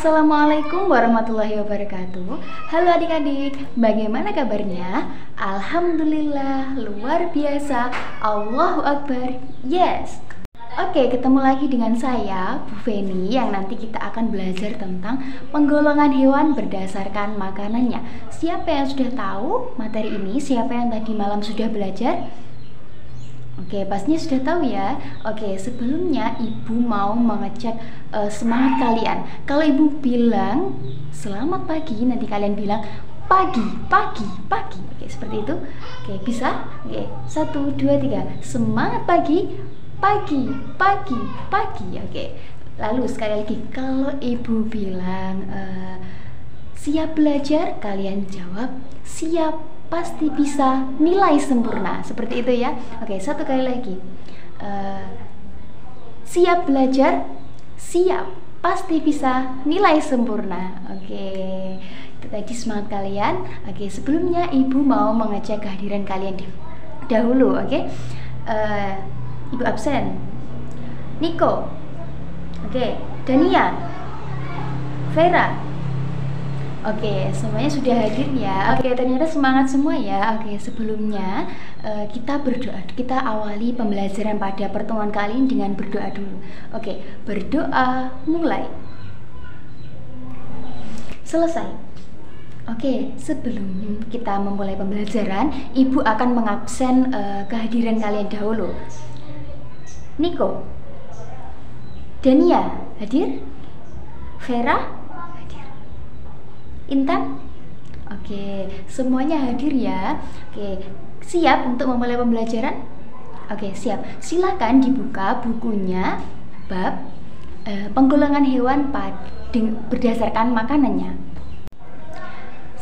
Assalamualaikum warahmatullahi wabarakatuh. Halo adik-adik, bagaimana kabarnya? Alhamdulillah, luar biasa. Allahu Akbar, yes. Oke, ketemu lagi dengan saya, Bu Feni, yang nanti kita akan belajar tentang penggolongan hewan berdasarkan makanannya. Siapa yang sudah tahu materi ini? Siapa yang tadi malam sudah belajar? Oke, pastinya sudah tahu ya. Oke, sebelumnya ibu mau mengecek semangat kalian. Kalau ibu bilang selamat pagi, nanti kalian bilang pagi, pagi, pagi. Oke, seperti itu. Oke, bisa? Oke, 1, 2, 3. Semangat pagi, pagi, pagi, pagi. Oke, lalu sekali lagi, kalau ibu bilang siap belajar, kalian jawab siap, pasti bisa, nilai sempurna. Seperti itu ya. Oke, satu kali lagi. Siap belajar, siap, pasti bisa, nilai sempurna. Oke, itu tadi semangat kalian. Oke, sebelumnya ibu mau mengecek kehadiran kalian dahulu. Oke, ibu absen. Niko. Oke, Dania, Vera. Oke, semuanya sudah hadir ya. Oke, ternyata semangat semua ya. Oke, sebelumnya kita berdoa. Kita awali pembelajaran pada pertemuan kali ini dengan berdoa dulu. Oke, berdoa, mulai. Selesai. Oke, sebelum kita memulai pembelajaran, ibu akan mengabsen kehadiran kalian dahulu. Niko, Dania, hadir? Vera? Intan? Oke, semuanya hadir ya. Oke, siap untuk memulai pembelajaran? Oke, siap. Silakan dibuka bukunya bab penggolongan hewan berdasarkan makanannya.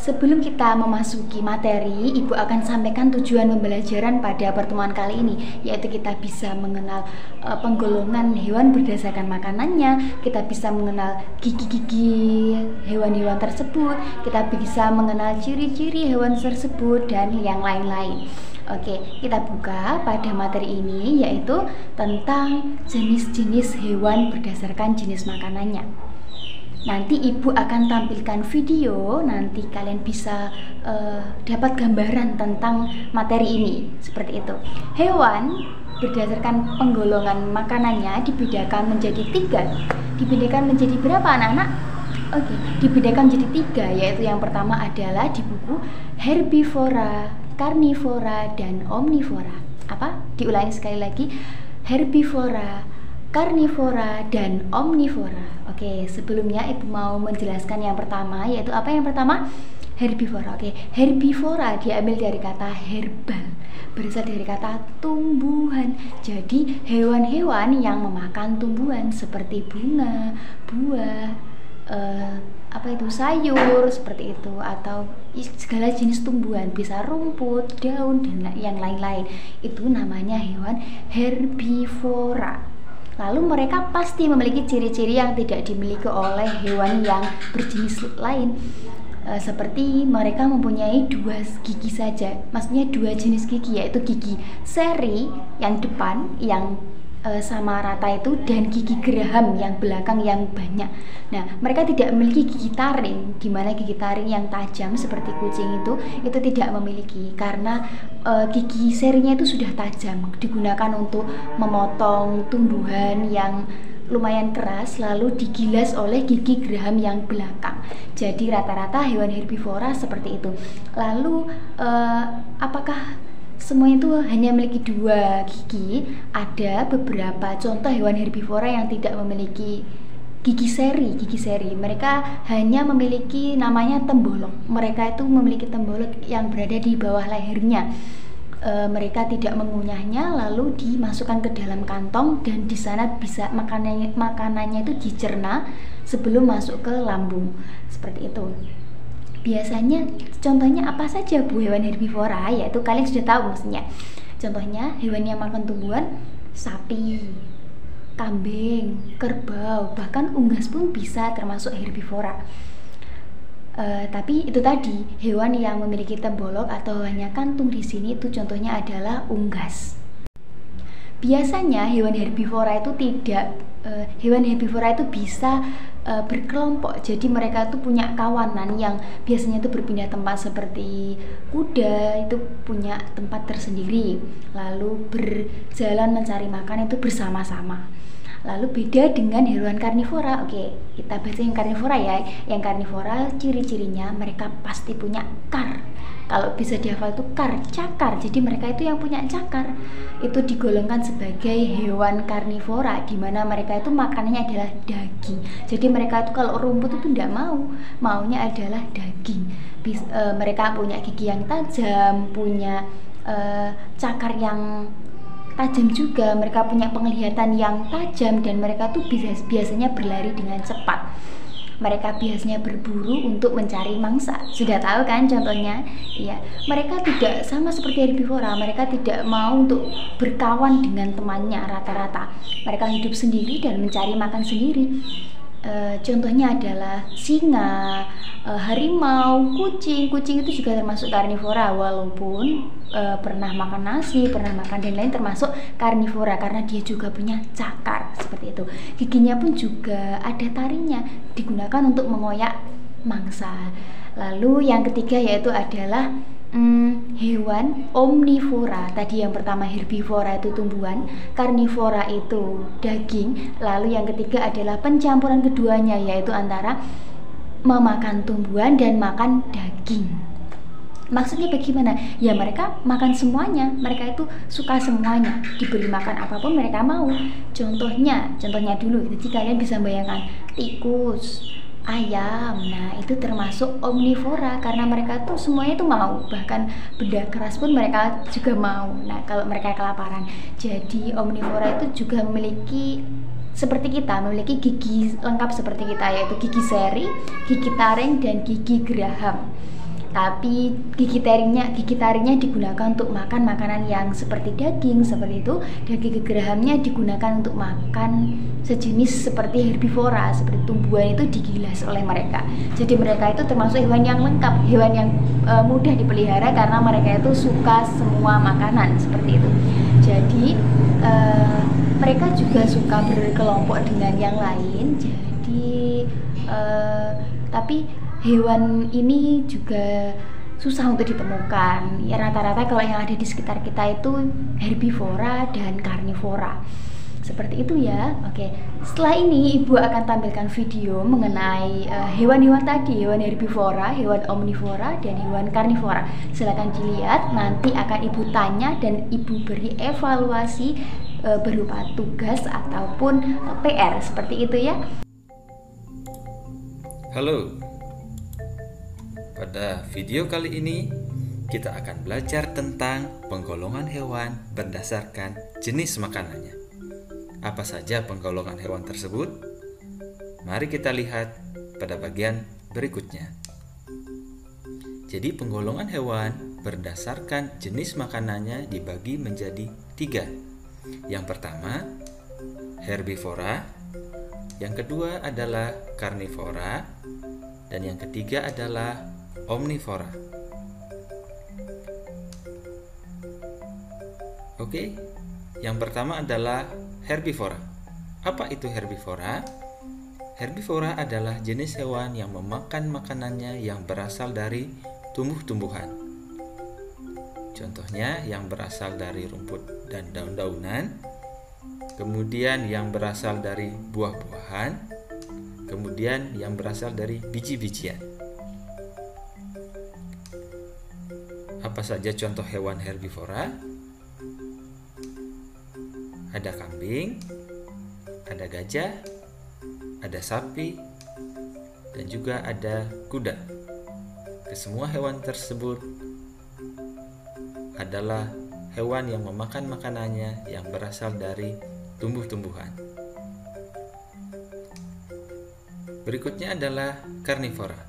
Sebelum kita memasuki materi, ibu akan sampaikan tujuan pembelajaran pada pertemuan kali ini, yaitu kita bisa mengenal penggolongan hewan berdasarkan makanannya, kita bisa mengenal gigi-gigi hewan-hewan tersebut, kita bisa mengenal ciri-ciri hewan tersebut, dan yang lain-lain. Oke, kita buka pada materi ini, yaitu tentang jenis-jenis hewan berdasarkan jenis makanannya. Nanti ibu akan tampilkan video, nanti kalian bisa dapat gambaran tentang materi ini. Seperti itu. Hewan berdasarkan penggolongan makanannya dibedakan menjadi 3. Dibedakan menjadi berapa anak-anak? Oke, dibedakan menjadi 3, yaitu yang pertama adalah di buku herbivora, karnivora, dan omnivora. Apa? Diulangi sekali lagi. Herbivora, karnivora, dan omnivora. Oke, sebelumnya ibu mau menjelaskan yang pertama, yaitu apa yang pertama? Herbivora. Oke, herbivora diambil dari kata herbal, berasal dari kata tumbuhan. Jadi hewan-hewan yang memakan tumbuhan seperti bunga, buah, sayur seperti itu, atau segala jenis tumbuhan, bisa rumput, daun, dan yang lain-lain. Itu namanya hewan herbivora. Lalu mereka pasti memiliki ciri-ciri yang tidak dimiliki oleh hewan yang berjenis lain. Seperti mereka mempunyai 2 gigi saja, maksudnya 2 jenis gigi, yaitu gigi seri yang depan yang sama rata itu, dan gigi geraham yang belakang yang banyak. Nah, mereka tidak memiliki gigi taring, dimana gigi taring yang tajam seperti kucing itu tidak memiliki, karena gigi serinya itu sudah tajam, digunakan untuk memotong tumbuhan yang lumayan keras, lalu digilas oleh gigi geraham yang belakang. Jadi rata-rata hewan herbivora seperti itu. Lalu apakah semuanya itu hanya memiliki 2 gigi? Ada beberapa contoh hewan herbivora yang tidak memiliki gigi seri. Mereka hanya memiliki namanya tembolok. Mereka itu memiliki tembolok yang berada di bawah lehernya. Mereka tidak mengunyahnya, lalu dimasukkan ke dalam kantong, dan di sana bisa makanannya itu dicerna sebelum masuk ke lambung. Seperti itu. Biasanya contohnya apa saja Bu hewan herbivora? Yaitu kalian sudah tahu mestinya. Contohnya hewan yang makan tumbuhan, sapi, kambing, kerbau, bahkan unggas pun bisa termasuk herbivora. Tapi itu tadi, hewan yang memiliki tembolok atau hanya kantung di sini itu contohnya adalah unggas. Biasanya hewan herbivora itu tidak hewan herbivora itu bisa berkelompok. Jadi mereka tuh punya kawanan yang biasanya itu berpindah tempat, seperti kuda itu punya tempat tersendiri, lalu berjalan mencari makan itu bersama-sama. Lalu beda dengan hewan karnivora. Oke, kita baca yang karnivora ya. Yang karnivora ciri-cirinya mereka pasti punya kar. Kalau bisa dihafal itu kar, cakar. Jadi mereka itu yang punya cakar. Itu digolongkan sebagai hewan karnivora, di mana mereka itu makanannya adalah daging. Jadi mereka itu kalau rumput itu tidak mau, maunya adalah daging. Mereka punya gigi yang tajam, punya cakar yang tajam juga, mereka punya penglihatan yang tajam, dan mereka tuh biasanya berlari dengan cepat. Mereka biasanya berburu untuk mencari mangsa. Sudah tahu kan contohnya? Iya, mereka tidak sama seperti herbivora. Mereka tidak mau untuk berkawan dengan temannya rata-rata. Mereka hidup sendiri dan mencari makan sendiri. Contohnya adalah singa, harimau, kucing. Kucing itu juga termasuk karnivora, walaupun pernah makan nasi, pernah makan dan lain, termasuk karnivora karena dia juga punya cakar seperti itu. Giginya pun juga ada taringnya, digunakan untuk mengoyak mangsa. Lalu yang ketiga yaitu adalah hewan omnivora. Tadi yang pertama herbivora itu tumbuhan, karnivora itu daging. Lalu yang ketiga adalah pencampuran keduanya, yaitu antara memakan tumbuhan dan makan daging. Maksudnya bagaimana? Ya mereka makan semuanya, mereka itu suka semuanya, diberi makan apapun mereka mau. Contohnya dulu, jadi kalian bisa bayangkan tikus, ayam. Nah itu termasuk omnivora karena mereka tuh semuanya tuh mau, bahkan benda keras pun mereka juga mau. Nah kalau mereka kelaparan. Jadi omnivora itu juga memiliki seperti kita, memiliki gigi lengkap seperti kita, yaitu gigi seri, gigi taring, dan gigi geraham. Tapi gigi taringnya digunakan untuk makan makanan yang seperti daging seperti itu, dan gigi gerahamnya digunakan untuk makan sejenis seperti herbivora, seperti tumbuhan itu digilas oleh mereka. Jadi mereka itu termasuk hewan yang lengkap, hewan yang mudah dipelihara karena mereka itu suka semua makanan seperti itu. Jadi mereka juga suka berkelompok dengan yang lain. Jadi tapi hewan ini juga susah untuk ditemukan. Ya rata-rata kalau yang ada di sekitar kita itu herbivora dan karnivora. Seperti itu ya. Oke. Setelah ini Ibu akan tampilkan video mengenai hewan-hewan tadi, hewan herbivora, hewan omnivora, dan hewan karnivora. Silakan dilihat, nanti akan Ibu tanya dan Ibu beri evaluasi berupa tugas ataupun PR seperti itu ya. Halo. Pada video kali ini kita akan belajar tentang penggolongan hewan berdasarkan jenis makanannya. Apa saja penggolongan hewan tersebut? Mari kita lihat pada bagian berikutnya. Jadi penggolongan hewan berdasarkan jenis makanannya dibagi menjadi 3. Yang pertama herbivora, yang kedua adalah karnivora, dan yang ketiga adalah omnivora. Oke, yang pertama adalah herbivora. Apa itu herbivora? Herbivora adalah jenis hewan yang memakan makanannya yang berasal dari tumbuh-tumbuhan. Contohnya yang berasal dari rumput dan daun-daunan, kemudian yang berasal dari buah-buahan, kemudian yang berasal dari biji-bijian. Apa saja contoh hewan herbivora? Ada kambing, ada gajah, ada sapi, dan juga ada kuda. Kesemua hewan tersebut adalah hewan yang memakan makanannya yang berasal dari tumbuh-tumbuhan. Berikutnya adalah karnivora.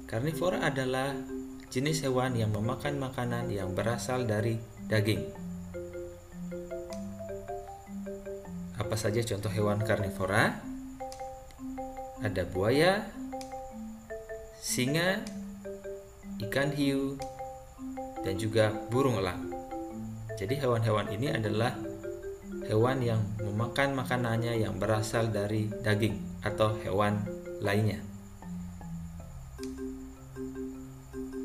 Karnivora adalah jenis hewan yang memakan makanan yang berasal dari daging. Apa saja contoh hewan karnivora? Ada buaya, singa, ikan hiu, dan juga burung elang. Jadi hewan-hewan ini adalah hewan yang memakan makanannya yang berasal dari daging atau hewan lainnya.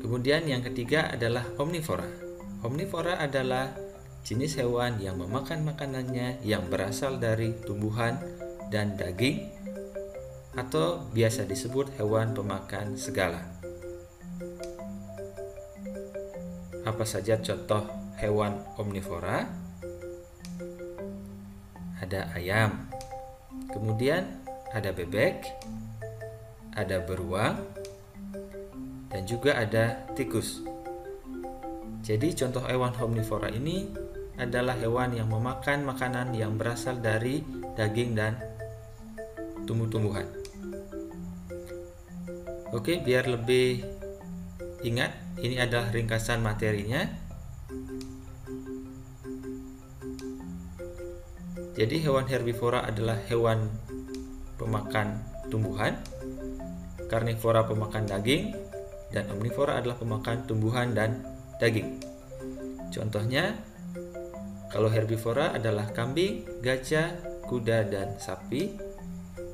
Kemudian yang ketiga adalah omnivora. Omnivora adalah jenis hewan yang memakan makanannya yang berasal dari tumbuhan dan daging, atau biasa disebut hewan pemakan segala. Apa saja contoh hewan omnivora? Ada ayam, kemudian ada bebek, ada beruang, dan juga ada tikus. Jadi contoh hewan omnivora ini adalah hewan yang memakan makanan yang berasal dari daging dan tumbuh-tumbuhan. Oke, biar lebih ingat, ini adalah ringkasan materinya. Jadi hewan herbivora adalah hewan pemakan tumbuhan, karnivora pemakan daging, dan omnivora adalah pemakan tumbuhan dan daging. Contohnya, kalau herbivora adalah kambing, gajah, kuda, dan sapi.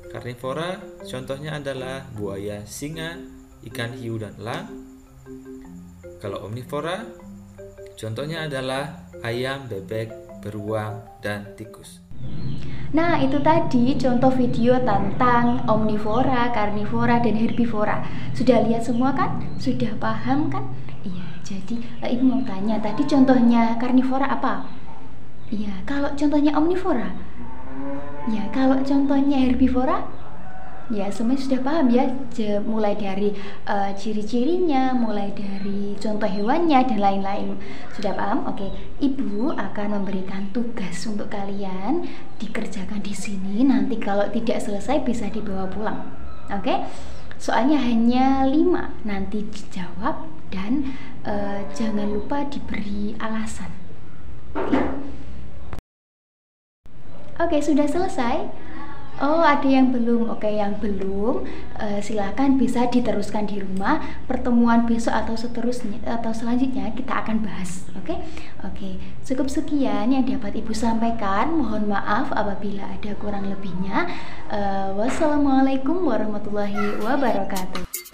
Karnivora contohnya adalah buaya, singa, ikan hiu, dan elang. Kalau omnivora contohnya adalah ayam, bebek, beruang, dan tikus. Nah, itu tadi contoh video tentang omnivora, karnivora, dan herbivora. Sudah lihat semua kan? Sudah paham kan? Iya, jadi Ibu mau tanya, tadi contohnya karnivora apa? Iya, kalau contohnya omnivora? Ya, kalau contohnya herbivora? Ya, semuanya sudah paham ya, mulai dari ciri-cirinya, mulai dari contoh hewannya, dan lain-lain. Sudah paham? Oke, Ibu akan memberikan tugas untuk kalian dikerjakan di sini. Nanti kalau tidak selesai bisa dibawa pulang. Oke? Soalnya hanya 5, nanti dijawab dan jangan lupa diberi alasan. Oke, sudah selesai? Oh, ada yang belum. Oke, yang belum silakan bisa diteruskan di rumah. Pertemuan besok atau seterusnya atau selanjutnya kita akan bahas. Oke, cukup sekian yang dapat Ibu sampaikan. Mohon maaf apabila ada kurang lebihnya. Wassalamualaikum warahmatullahi wabarakatuh.